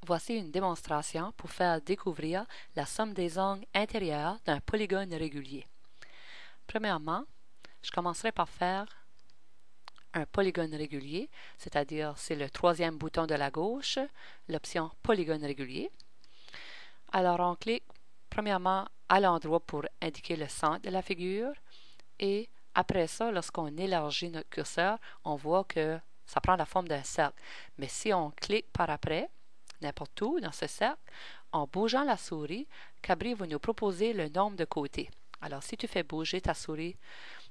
Voici une démonstration pour faire découvrir la somme des angles intérieurs d'un polygone régulier. Premièrement, je commencerai par faire un polygone régulier, c'est-à-dire c'est le troisième bouton de la gauche, l'option polygone régulier. Alors on clique premièrement à l'endroit pour indiquer le centre de la figure et après ça, lorsqu'on élargit notre curseur, on voit que ça prend la forme d'un cercle. Mais si on clique par après, n'importe où dans ce cercle, en bougeant la souris, Cabri va nous proposer le nombre de côtés. Alors, si tu fais bouger ta souris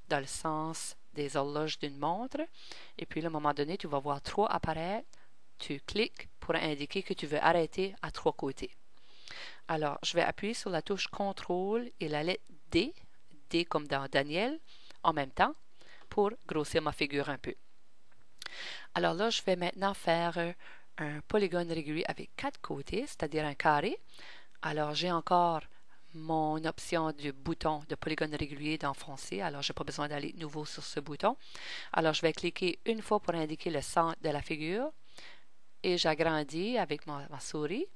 dans le sens des horloges d'une montre, et puis à un moment donné, tu vas voir 3 apparaître, tu cliques pour indiquer que tu veux arrêter à 3 côtés. Alors, je vais appuyer sur la touche CTRL et la lettre D, D comme dans Daniel, en même temps, pour grossir ma figure un peu. Alors là, je vais maintenant faire un polygone régulier avec 4 côtés, c'est-à-dire un carré. Alors, j'ai encore mon option du bouton de polygone régulier d'enfoncer. Alors, je n'ai pas besoin d'aller de nouveau sur ce bouton. Alors, je vais cliquer une fois pour indiquer le centre de la figure et j'agrandis avec ma souris.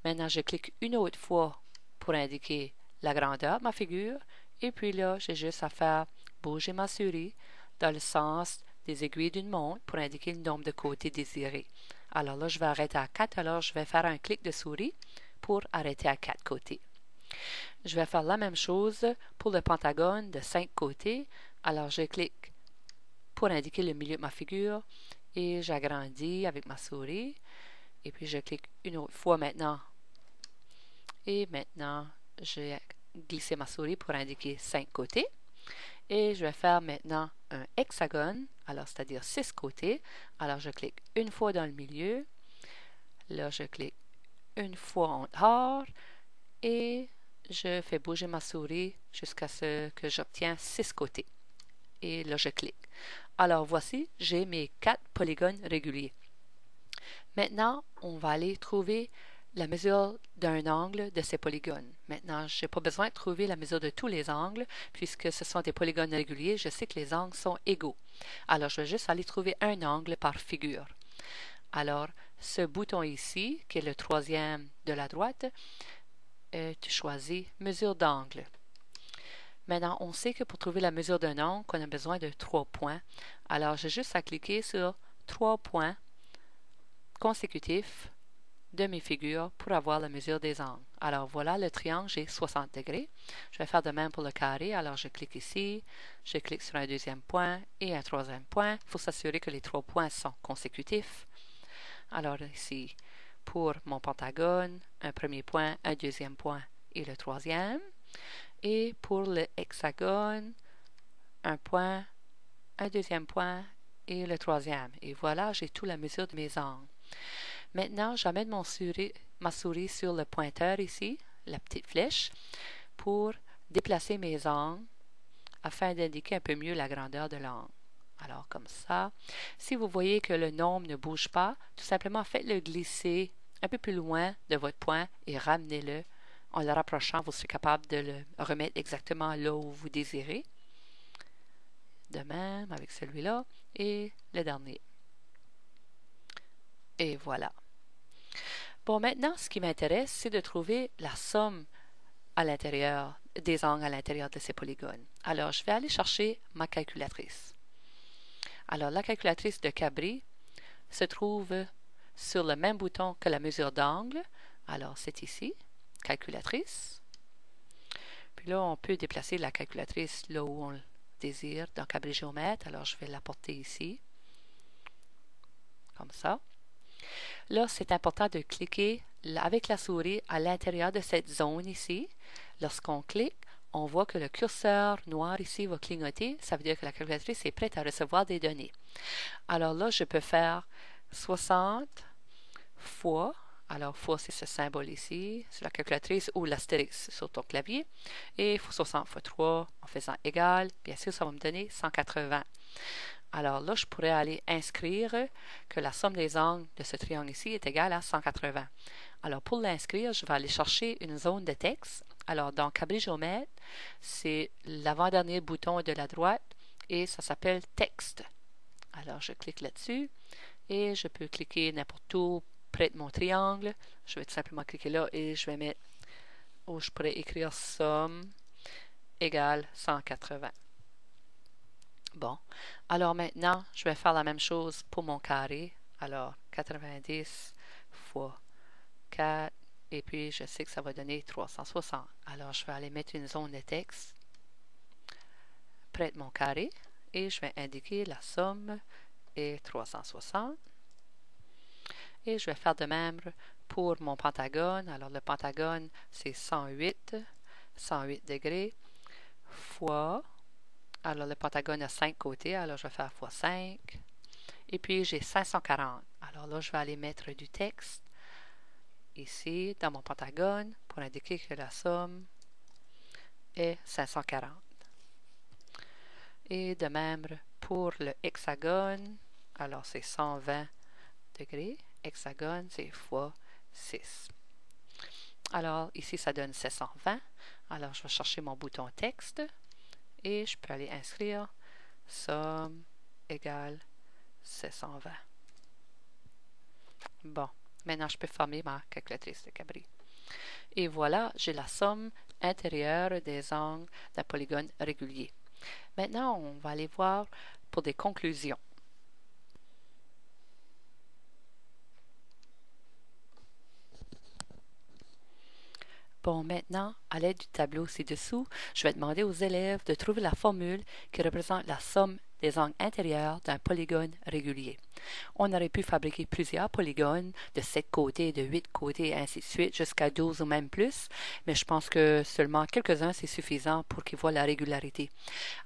Maintenant, je clique une autre fois pour indiquer la grandeur de ma figure. Et puis là, j'ai juste à faire bouger ma souris dans le sens des aiguilles d'une montre pour indiquer le nombre de côtés désirés. Alors là, je vais arrêter à 4. Alors, je vais faire un clic de souris pour arrêter à 4 côtés. Je vais faire la même chose pour le pentagone de 5 côtés. Alors, je clique pour indiquer le milieu de ma figure et j'agrandis avec ma souris. Et puis, je clique une autre fois maintenant. Et maintenant, je vais glisser ma souris pour indiquer 5 côtés. Et je vais faire maintenant un hexagone, alors c'est-à-dire 6 côtés. Alors, je clique une fois dans le milieu. Là, je clique une fois en dehors. Et je fais bouger ma souris jusqu'à ce que j'obtiens 6 côtés. Et là, je clique. Alors, voici, j'ai mes 4 polygones réguliers. Maintenant, on va aller trouver la mesure d'un angle de ces polygones. Maintenant, je n'ai pas besoin de trouver la mesure de tous les angles, puisque ce sont des polygones réguliers, je sais que les angles sont égaux. Alors, je vais juste aller trouver un angle par figure. Alors, ce bouton ici, qui est le troisième de la droite, tu choisis mesure d'angle. Maintenant, on sait que pour trouver la mesure d'un angle, on a besoin de 3 points. Alors, j'ai juste à cliquer sur 3 points consécutifs de mes figures pour avoir la mesure des angles. Alors voilà, le triangle, j'ai 60 degrés. Je vais faire de même pour le carré. Alors je clique ici, je clique sur un deuxième point et un troisième point. Il faut s'assurer que les 3 points sont consécutifs. Alors ici, pour mon pentagone, un premier point, un deuxième point et le troisième. Et pour le hexagone, un point, un deuxième point et le troisième. Et voilà, j'ai toute la mesure de mes angles. Maintenant, j'amène ma souris sur le pointeur ici, la petite flèche, pour déplacer mes angles afin d'indiquer un peu mieux la grandeur de l'angle. Alors, comme ça, si vous voyez que le nombre ne bouge pas, tout simplement faites-le glisser un peu plus loin de votre point et ramenez-le. En le rapprochant, vous serez capable de le remettre exactement là où vous désirez. De même avec celui-là et le dernier. Et voilà. Bon, maintenant, ce qui m'intéresse, c'est de trouver la somme à l'intérieur, des angles à l'intérieur de ces polygones. Alors, je vais aller chercher ma calculatrice. Alors, la calculatrice de Cabri se trouve sur le même bouton que la mesure d'angle. Alors, c'est ici, calculatrice. Puis là, on peut déplacer la calculatrice là où on le désire dans Cabri Géomètre. Alors, je vais la porter ici, comme ça. Là, c'est important de cliquer avec la souris à l'intérieur de cette zone ici. Lorsqu'on clique, on voit que le curseur noir ici va clignoter. Ça veut dire que la calculatrice est prête à recevoir des données. Alors là, je peux faire 60 fois. Alors, fois, c'est ce symbole ici, sur la calculatrice ou l'astérix sur ton clavier. Et 60 fois 3 en faisant égal. Bien sûr, ça va me donner 180. Alors là, je pourrais aller inscrire que la somme des angles de ce triangle ici est égale à 180. Alors pour l'inscrire, je vais aller chercher une zone de texte. Alors dans Cabri Géomètre, c'est l'avant-dernier bouton de la droite et ça s'appelle texte. Alors je clique là-dessus et je peux cliquer n'importe où, près de mon triangle, je vais tout simplement cliquer là et je vais mettre où je pourrais écrire somme égale 180. Bon, alors maintenant, je vais faire la même chose pour mon carré. Alors, 90 fois 4, et puis je sais que ça va donner 360. Alors, je vais aller mettre une zone de texte près de mon carré et je vais indiquer la somme est 360. Et je vais faire de même pour mon pentagone. Alors, le pentagone, c'est 108 degrés fois... Alors, le pentagone a 5 côtés, alors je vais faire fois 5. Et puis, j'ai 540. Alors là, je vais aller mettre du texte ici, dans mon pentagone, pour indiquer que la somme est 540. Et de même, pour le hexagone, alors c'est 120 degrés. Hexagone, c'est fois 6. Alors, ici, ça donne 720. Alors, je vais chercher mon bouton texte. Et je peux aller inscrire somme égale 720. Bon, maintenant je peux former ma calculatrice de Cabri. Et voilà, j'ai la somme intérieure des angles d'un polygone régulier. Maintenant, on va aller voir pour des conclusions. Bon, maintenant, à l'aide du tableau ci-dessous, je vais demander aux élèves de trouver la formule qui représente la somme des angles intérieurs d'un polygone régulier. On aurait pu fabriquer plusieurs polygones de 7 côtés, de 8 côtés, et ainsi de suite, jusqu'à 12 ou même plus, mais je pense que seulement quelques-uns, c'est suffisant pour qu'ils voient la régularité.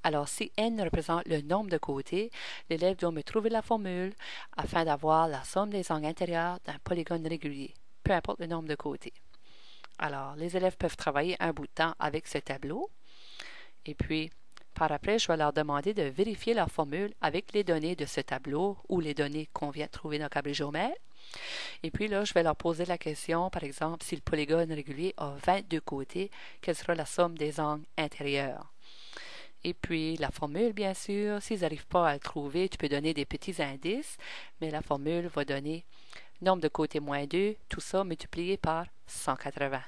Alors, si n représente le nombre de côtés, l'élève doit me trouver la formule afin d'avoir la somme des angles intérieurs d'un polygone régulier, peu importe le nombre de côtés. Alors, les élèves peuvent travailler un bout de temps avec ce tableau. Et puis, par après, je vais leur demander de vérifier leur formule avec les données de ce tableau ou les données qu'on vient de trouver dans Cabri-Géomètre. Et puis là, je vais leur poser la question, par exemple, si le polygone régulier a 22 côtés, quelle sera la somme des angles intérieurs? Et puis, la formule, bien sûr, s'ils n'arrivent pas à le trouver, tu peux donner des petits indices, mais la formule va donner nombre de côtés moins 2, tout ça multiplié par 180.